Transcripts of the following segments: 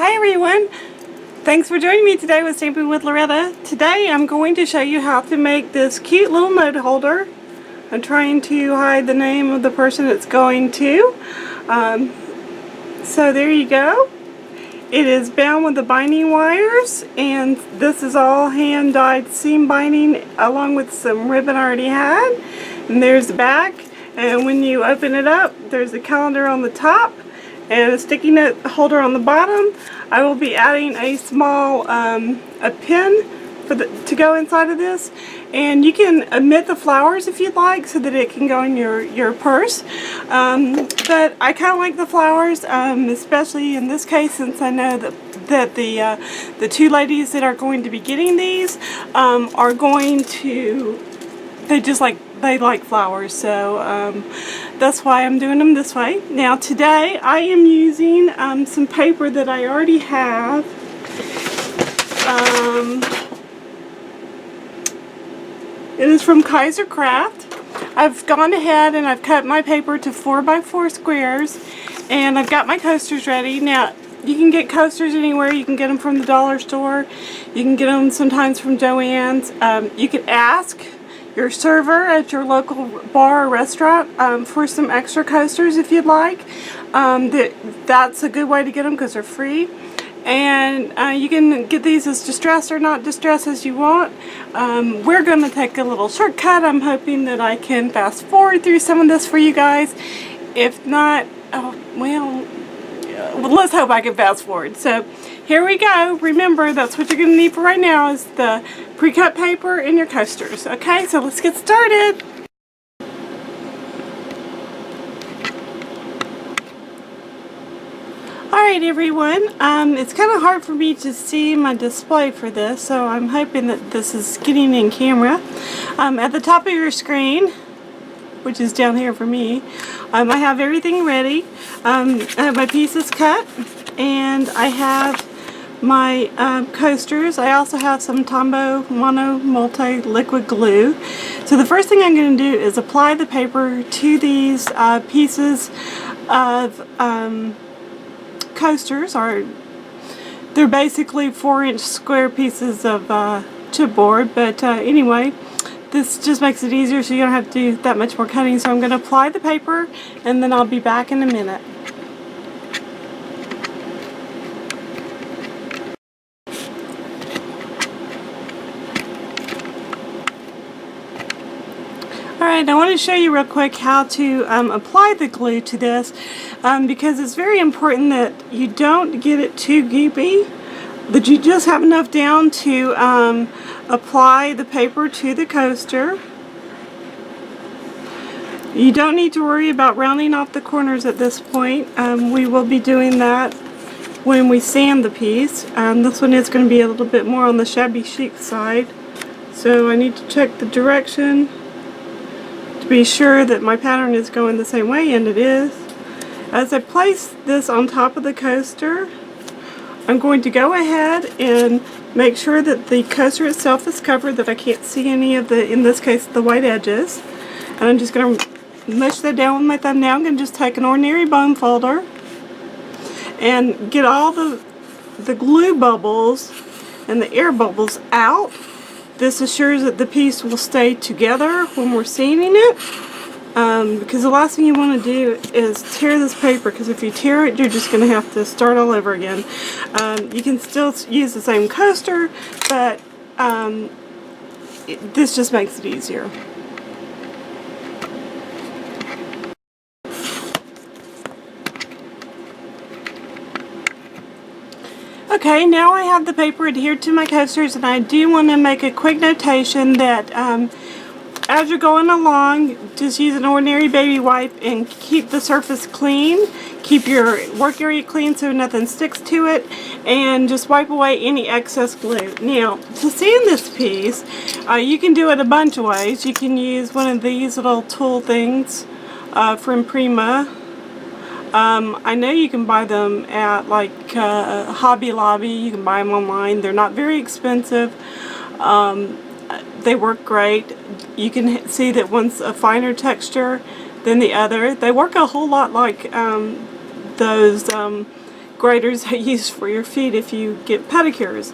Hi everyone! Thanks for joining me today with Stamping with Loretta. Today I'm going to show you how to make this cute little note holder. I'm trying to hide the name of the person it's going to. So there you go. It is bound with the binding wires, and this is all hand dyed seam binding along with some ribbon I already had. And there's the back, and when you open it up there's a calendar on the top and a sticky note holder on the bottom. I will be adding a small a pin to go inside of this, and you can omit the flowers if you'd like so that it can go in your purse. But I kind of like the flowers, especially in this case, since I know that the two ladies that are going to be getting these are going to, they like flowers, so that's why I'm doing them this way. Now today I am using some paper that I already have. It is from Kaiser Craft. I've gone ahead and I've cut my paper to 4x4 squares, and I've got my coasters ready. Now you can get coasters anywhere. You can get them from the dollar store. You can get them sometimes from Joann's. You can ask your server at your local bar or restaurant for some extra coasters if you'd like. That's a good way to get them because they're free. And you can get these as distressed or not distressed as you want. We're going to take a little shortcut. I'm hoping that I can fast forward through some of this for you guys. If not, well, let's hope I can fast forward. So here we go. Remember, that's what you're going to need for right now is the pre-cut paper and your coasters. Okay, so let's get started. Alright everyone, it's kind of hard for me to see my display for this, so I'm hoping that this is getting in camera. At the top of your screen, which is down here for me, I have everything ready. I have my pieces cut, and I have my coasters. I also have some Tombow Mono Multi Liquid Glue. So the first thing I'm going to do is apply the paper to these pieces of coasters. They're basically 4-inch square pieces of chipboard, but anyway, this just makes it easier so you don't have to do that much more cutting. So I'm going to apply the paper and then I'll be back in a minute. Alright, I want to show you real quick how to apply the glue to this, because it's very important that you don't get it too goopy, that you just have enough down to apply the paper to the coaster. You don't need to worry about rounding off the corners at this point. We will be doing that when we sand the piece. This one is going to be a little bit more on the shabby chic side, so I need to check the direction to be sure that my pattern is going the same way, and it is. As I place this on top of the coaster, I'm going to go ahead and make sure that the coaster itself is covered, that I can't see any of the, in this case, the white edges. And I'm just going to mush that down with my thumbnail. I'm going to just take an ordinary bone folder and get all the glue bubbles and the air bubbles out. This assures that the piece will stay together when we're sanding it, because the last thing you want to do is tear this paper, because if you tear it you're just going to have to start all over again. You can still use the same coaster, but this just makes it easier. Okay, now I have the paper adhered to my coasters, and I do want to make a quick notation that as you're going along, just use an ordinary baby wipe and keep the surface clean. Keep your work area clean so nothing sticks to it, and just wipe away any excess glue. Now, to sand this piece, you can do it a bunch of ways. You can use one of these little tool things from Prima. I know you can buy them at like Hobby Lobby. You can buy them online. They're not very expensive. They work great. You can see that one's a finer texture than the other. They work a whole lot like those graters that you use for your feet if you get pedicures.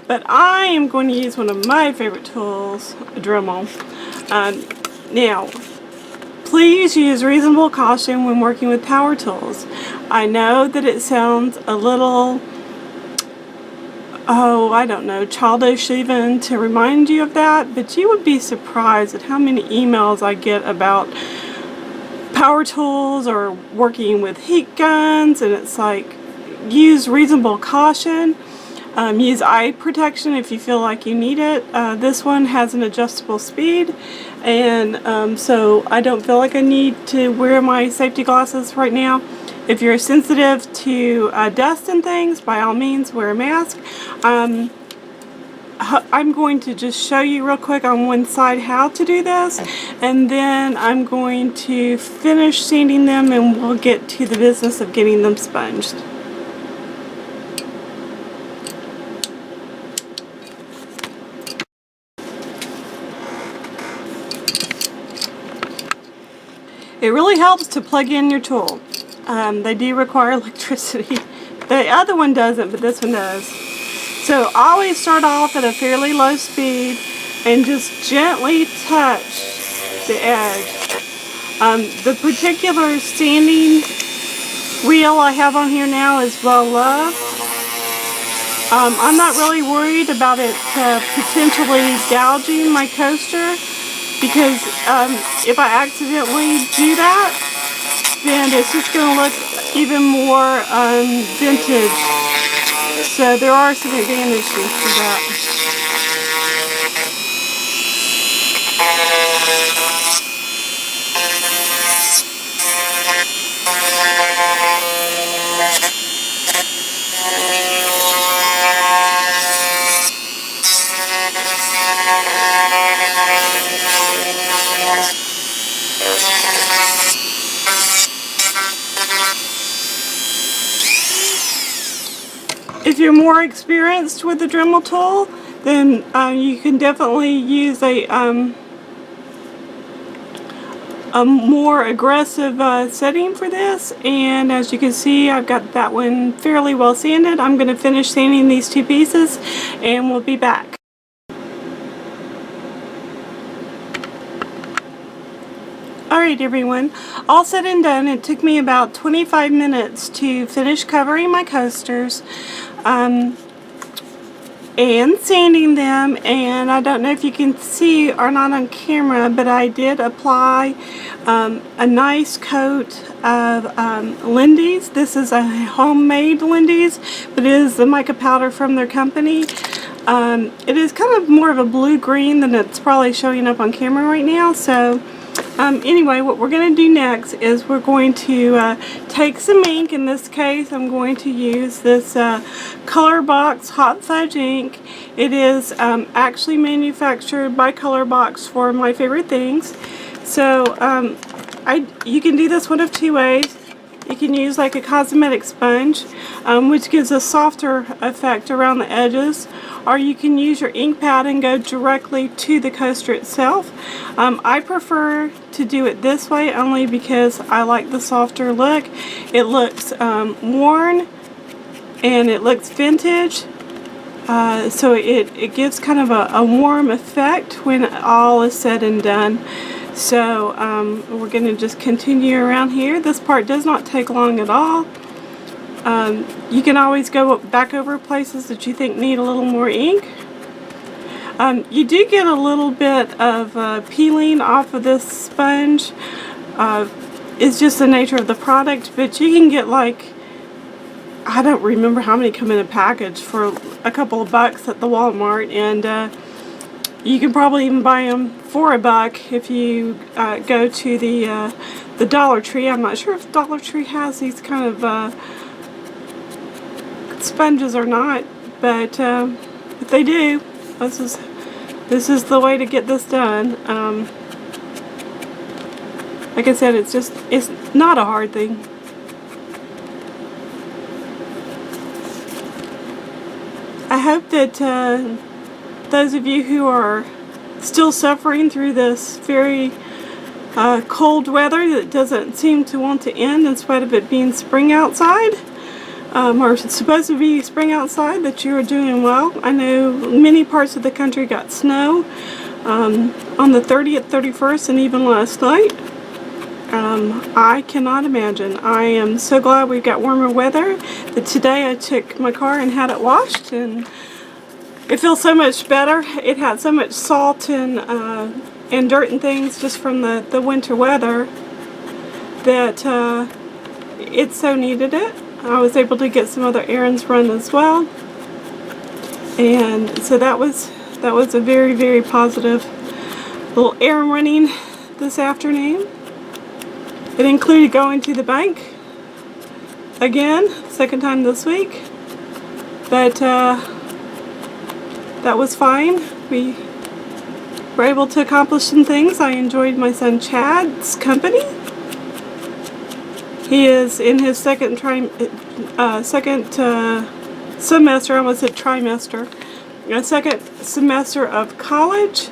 But I am going to use one of my favorite tools, a Dremel. Now, please use reasonable caution when working with power tools. I know that it sounds a little, I don't know, childish even to remind you of that, but you would be surprised at how many emails I get about power tools or working with heat guns, and it's like, use reasonable caution. Use eye protection if you feel like you need it. This one has an adjustable speed, and so I don't feel like I need to wear my safety glasses right now. If you're sensitive to dust and things, by all means wear a mask. I'm going to just show you real quick on one side how to do this, and then I'm going to finish sanding them and we'll get to the business of getting them sponged. It really helps to plug in your tool. They do require electricity. The other one doesn't, but this one does. So always start off at a fairly low speed and just gently touch the edge. The particular sanding wheel I have on here now is well loved. I'm not really worried about it potentially gouging my coaster, because if I accidentally do that, then it's just going to look even more vintage. So there are some advantages to that. If you're more experienced with the Dremel tool, then you can definitely use a more aggressive setting for this. And as you can see, I've got that one fairly well sanded. I'm going to finish sanding these two pieces and we'll be back. Alright everyone, all said and done, it took me about 25 minutes to finish covering my coasters and sanding them, and I don't know if you can see or not on camera, but I did apply a nice coat of Lindy's. This is a homemade Lindy's, but it is the mica powder from their company. It is kind of more of a blue-green than it's probably showing up on camera right now, so anyway, what we're going to do next is we're going to take some ink. In this case, I'm going to use this Colorbox Hot Fudge ink. It is actually manufactured by Colorbox for My Favorite Things. So you can do this one of two ways. You can use like a cosmetic sponge, which gives a softer effect around the edges, or you can use your ink pad and go directly to the coaster itself. I prefer to do it this way only because I like the softer look. It looks worn and it looks vintage, so it gives kind of a warm effect when all is said and done. So we're going to just continue around here. This part does not take long at all. You can always go back over places that you think need a little more ink. You do get a little bit of peeling off of this sponge. It's just the nature of the product, but you can get like, I don't remember how many come in a package for a couple of bucks at the Walmart, and you can probably even buy them for $1 if you go to the Dollar Tree. I'm not sure if Dollar Tree has these kind of sponges or not, but if they do, this is the way to get this done. Like I said, it's not a hard thing. I hope that those of you who are still suffering through this very cold weather that doesn't seem to want to end in spite of it being spring outside, or supposed to be spring outside, that you are doing well. I know many parts of the country got snow on the 30th, 31st, and even last night. I cannot imagine. I am so glad we've got warmer weather that today I took my car and had it washed, and it feels so much better. It had so much salt and dirt and things just from the winter weather that it so needed it. I was able to get some other errands run as well, and so that was a very, very positive little errand running this afternoon. It included going to the bank again, second time this week, but that was fine. We were able to accomplish some things. I enjoyed my son Chad's company. He is in his second semester, I almost said trimester, second semester of college,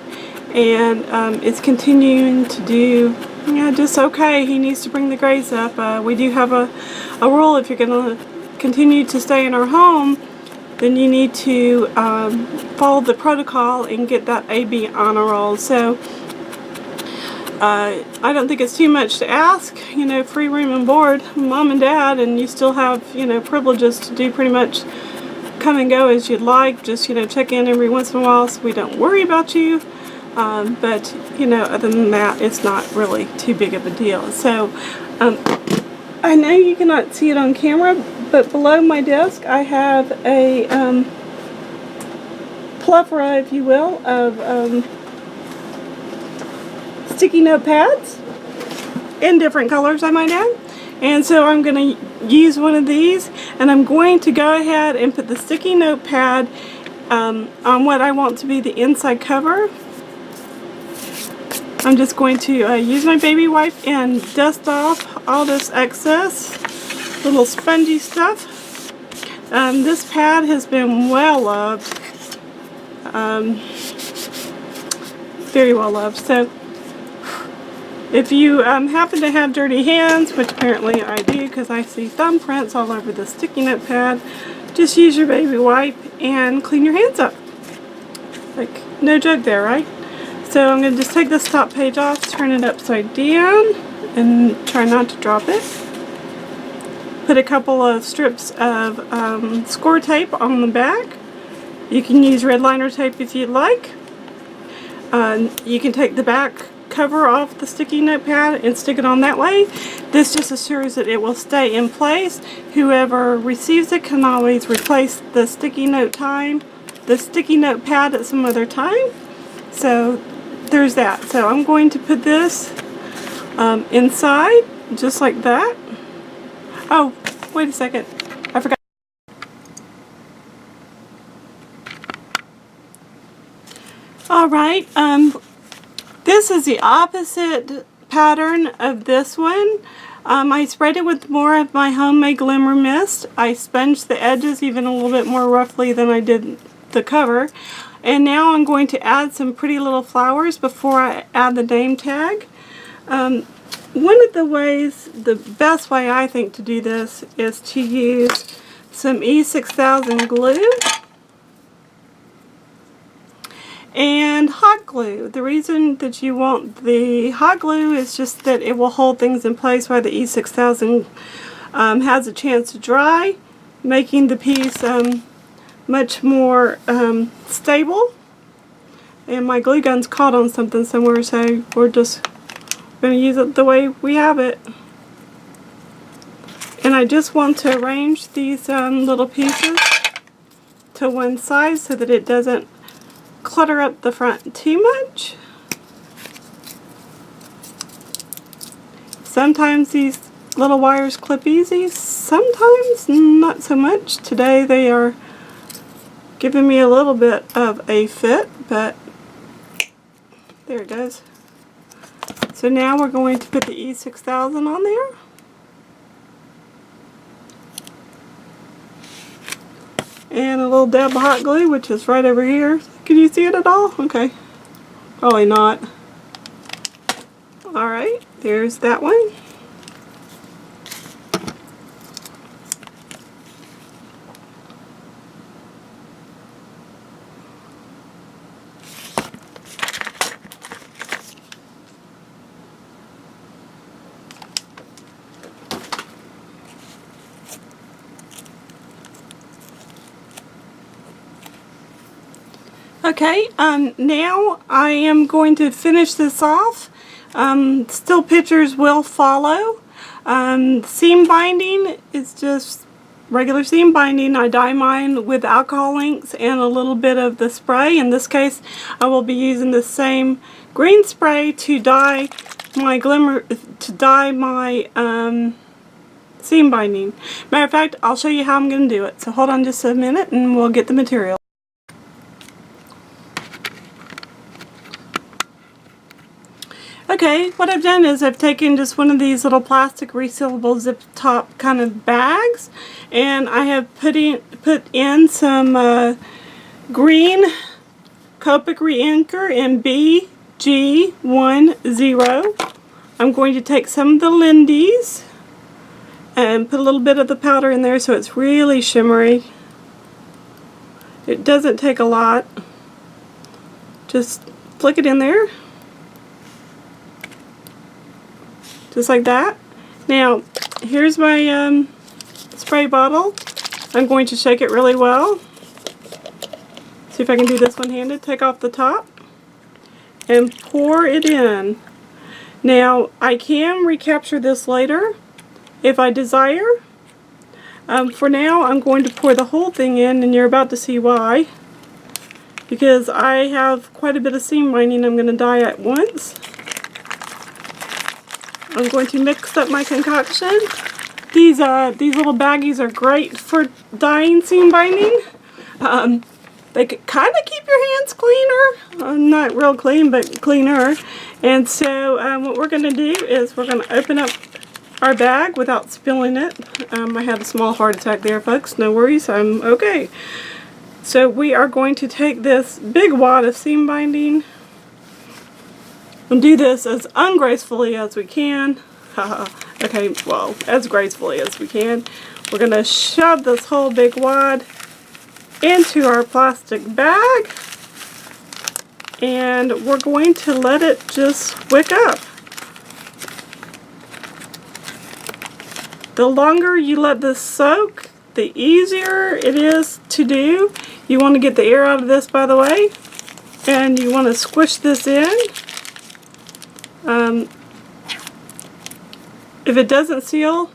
and is continuing to do just okay. He needs to bring the grades up. We do have a rule: if you're going to continue to stay in our home, then you need to follow the protocol and get that AB honor roll. So I don't think it's too much to ask. Free room and board, mom and dad, and you still have privileges to do pretty much come and go as you'd like. Just check in every once in a while so we don't worry about you. But other than that, it's not really too big of a deal. So I know you cannot see it on camera, but below my desk I have a plethora, if you will, of sticky note pads in different colors, I might add. And so I'm going to use one of these, and I'm going to go ahead and put the sticky note pad on what I want to be the inside cover. I'm just going to use my baby wipe and dust off all this excess little spongy stuff. This pad has been well loved, very well loved. So if you happen to have dirty hands, which apparently I do because I see thumbprints all over the sticky note pad, just use your baby wipe and clean your hands up. Like, no joke there, right? So I'm going to just take this top page off, turn it upside down, and try not to drop it. Put a couple of strips of score tape on the back. You can use red liner tape if you'd like. You can take the back cover off the sticky note pad and stick it on that way. This just assures that it will stay in place. Whoever receives it can always replace the sticky note pad at some other time. So there's that. So I'm going to put this inside just like that. Oh, wait a second. I forgot. Alright, this is the opposite pattern of this one. I sprayed it with more of my homemade glimmer mist. I sponged the edges even a little bit more roughly than I did the cover. And now I'm going to add some pretty little flowers before I add the name tag. One of the ways, the best way I think to do this is to use some E6000 glue and hot glue. The reason that you want the hot glue is just that it will hold things in place while the E6000 has a chance to dry, making the piece much more stable. And my glue gun's caught on something somewhere, so we're just going to use it the way we have it. And I just want to arrange these little pieces to one side so that it doesn't clutter up the front too much. Sometimes these little wires clip easy, sometimes not so much. Today they are giving me a little bit of a fit, but there it goes. So now we're going to put the E6000 on there. And a little dab of hot glue, which is right over here. Can you see it at all? Okay. Probably not. Alright, there's that one. Okay, now I am going to finish this off. Still pictures will follow. Seam binding is just regular seam binding. I dye mine with alcohol inks and a little bit of the spray. In this case, I will be using the same green spray to dye my seam binding. Matter of fact, I'll show you how I'm going to do it. So hold on just a minute and we'll get the material. Okay, what I've done is I've taken just one of these little plastic resealable zip top kind of bags, and I have put in some green Copic Reinker in BG10. I'm going to take some of the Lindy's and put a little bit of the powder in there so it's really shimmery. It doesn't take a lot. Just flick it in there. Just like that. Now, here's my spray bottle. I'm going to shake it really well. See if I can do this one-handed. Take off the top and pour it in. Now, I can recapture this later if I desire. For now, I'm going to pour the whole thing in, and you're about to see why. Because I have quite a bit of seam binding I'm going to dye at once. I'm going to mix up my concoction. These little baggies are great for dyeing seam binding. They kind of keep your hands cleaner. Not real clean, but cleaner. And so what we're going to do is we're going to open up our bag without spilling it. I had a small heart attack there, folks. No worries, I'm okay. So we are going to take this big wad of seam binding and do this as ungracefully as we can. Okay, well, as gracefully as we can. We're going to shove this whole big wad into our plastic bag, and we're going to let it just wick up. The longer you let this soak, the easier it is to do. You want to get the air out of this, by the way, and you want to squish this in. If it doesn't seal,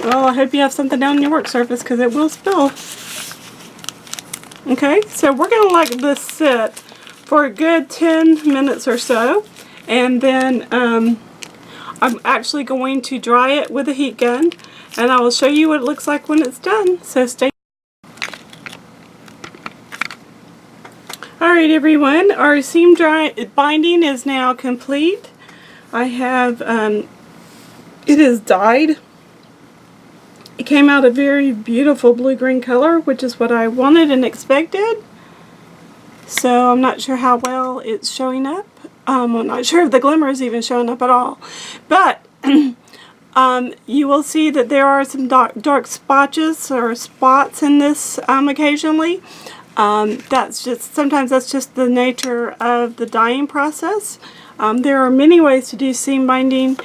well, I hope you have something down on your work surface because it will spill. Okay, so we're going to let this sit for a good 10 minutes or so, and then I'm actually going to dry it with a heat gun, and I will show you what it looks like when it's done, so stay tuned. Alright everyone, our seam binding is now complete. I have, it is dyed. It came out a very beautiful blue-green color, which is what I wanted and expected. So I'm not sure how well it's showing up. I'm not sure if the glimmer is even showing up at all. But you will see that there are some dark spotches or spots in this occasionally. Sometimes that's just the nature of the dyeing process. There are many ways to do seam binding.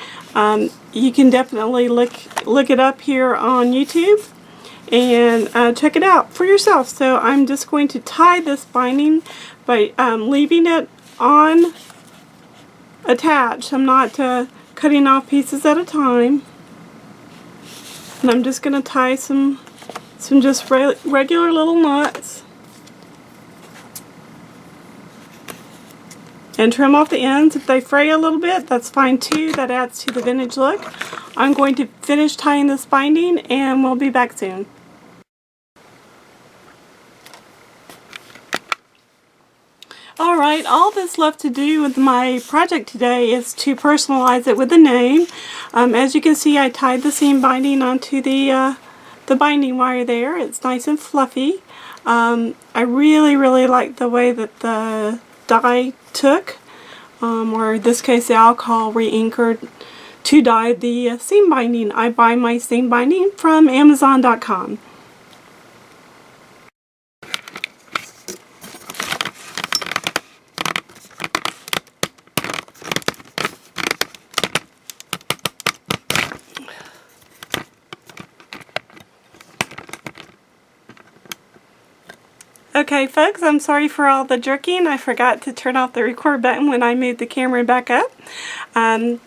You can definitely look it up here on YouTube and check it out for yourself. So I'm just going to tie this binding by leaving it on attached. I'm not cutting off pieces at a time. And I'm just going to tie some just regular little knots. And trim off the ends. If they fray a little bit, that's fine too. That adds to the vintage look. I'm going to finish tying this binding and we'll be back soon. Alright, all that's left to do with my project today is to personalize it with a name. As you can see, I tied the seam binding onto the binding wire there. It's nice and fluffy. I really like the way that the dye took, or in this case the alcohol reinkered to dye the seam binding. I buy my seam binding from Amazon.com. Okay folks, I'm sorry for all the jerking. I forgot to turn off the record button when I moved the camera back up.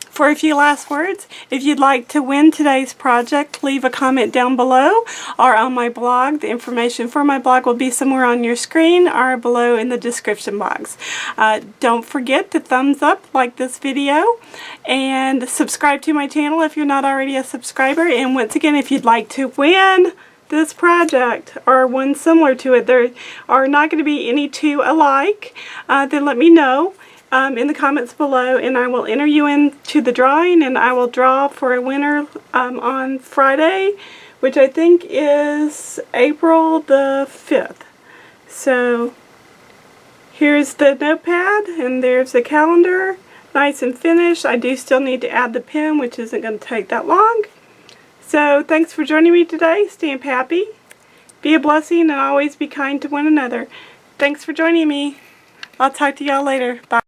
For a few last words, if you'd like to win today's project, leave a comment down below or on my blog. The information for my blog will be somewhere on your screen or below in the description box. Don't forget to thumbs up, like this video, and subscribe to my channel if you're not already a subscriber. And once again, if you'd like to win this project or one similar to it, there are not going to be any two alike, then let me know in the comments below, and I will enter you into the drawing, and I will draw for a winner on Friday, which I think is April the 5th. So here's the notepad, and there's the calendar, nice and finished. I do still need to add the pen, which isn't going to take that long. So thanks for joining me today. Stamp happy, be a blessing, and always be kind to one another. Thanks for joining me. I'll talk to y'all later. Bye.